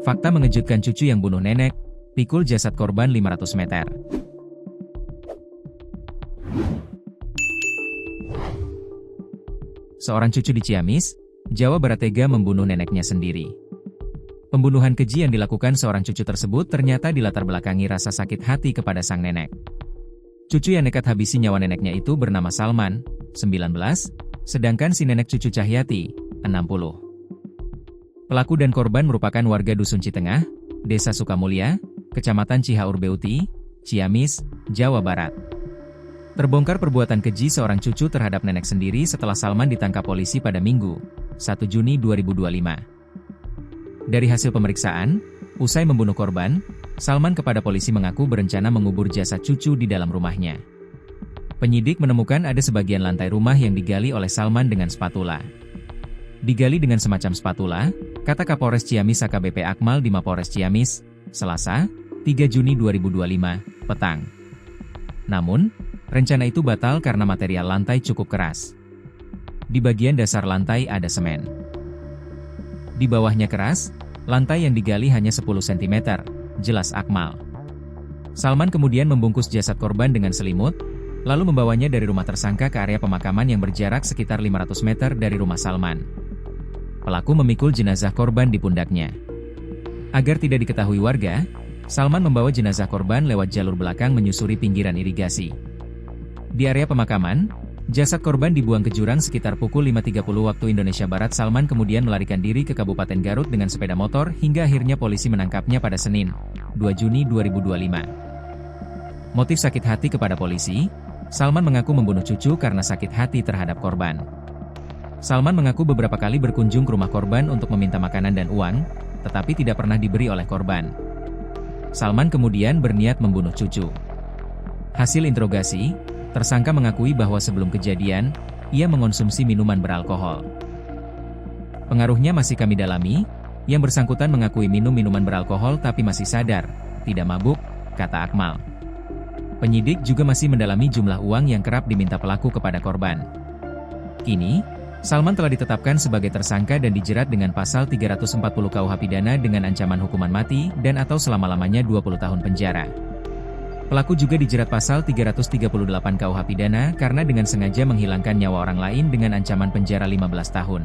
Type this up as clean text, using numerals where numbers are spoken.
Fakta mengejutkan, cucu yang bunuh nenek, pikul jasad korban 500 meter. Seorang cucu di Ciamis, Jawa Barat tega membunuh neneknya sendiri. Pembunuhan keji yang dilakukan seorang cucu tersebut ternyata dilatar belakangi rasa sakit hati kepada sang nenek. Cucu yang nekat habisi nyawa neneknya itu bernama Salman, 19, sedangkan si nenek cucu Cahyati, 60. Pelaku dan korban merupakan warga Dusun Citengah, Desa Sukamulya, Kecamatan Cihaur Beuti, Ciamis, Jawa Barat. Terbongkar perbuatan keji seorang cucu terhadap nenek sendiri setelah Salman ditangkap polisi pada Minggu, 1 Juni 2025. Dari hasil pemeriksaan, usai membunuh korban, Salman kepada polisi mengaku berencana mengubur jasad cucu di dalam rumahnya. Penyidik menemukan ada sebagian lantai rumah yang digali oleh Salman dengan spatula. Digali dengan semacam spatula, kata Kapolres Ciamis AKBP Akmal di Mapolres Ciamis, Selasa, 3 Juni 2025, petang. Namun, rencana itu batal karena material lantai cukup keras. Di bagian dasar lantai ada semen. Di bawahnya keras, lantai yang digali hanya 10 cm, jelas Akmal. Salman kemudian membungkus jasad korban dengan selimut, lalu membawanya dari rumah tersangka ke area pemakaman yang berjarak sekitar 500 meter dari rumah Salman. Pelaku memikul jenazah korban di pundaknya. Agar tidak diketahui warga, Salman membawa jenazah korban lewat jalur belakang menyusuri pinggiran irigasi. Di area pemakaman, jasad korban dibuang ke jurang sekitar pukul 5.30 waktu Indonesia Barat. Salman kemudian melarikan diri ke Kabupaten Garut dengan sepeda motor hingga akhirnya polisi menangkapnya pada Senin, 2 Juni 2025. Motif sakit hati kepada polisi, Salman mengaku membunuh cucu karena sakit hati terhadap korban. Salman mengaku beberapa kali berkunjung ke rumah korban untuk meminta makanan dan uang, tetapi tidak pernah diberi oleh korban. Salman kemudian berniat membunuh cucu. Hasil interogasi, tersangka mengakui bahwa sebelum kejadian, ia mengonsumsi minuman beralkohol. Pengaruhnya masih kami dalami, yang bersangkutan mengakui minum minuman beralkohol tapi masih sadar, tidak mabuk, kata Akmal. Penyidik juga masih mendalami jumlah uang yang kerap diminta pelaku kepada korban. Kini, Salman telah ditetapkan sebagai tersangka dan dijerat dengan pasal 340 KUH pidana dengan ancaman hukuman mati dan atau selama-lamanya 20 tahun penjara. Pelaku juga dijerat pasal 338 KUH pidana karena dengan sengaja menghilangkan nyawa orang lain dengan ancaman penjara 15 tahun.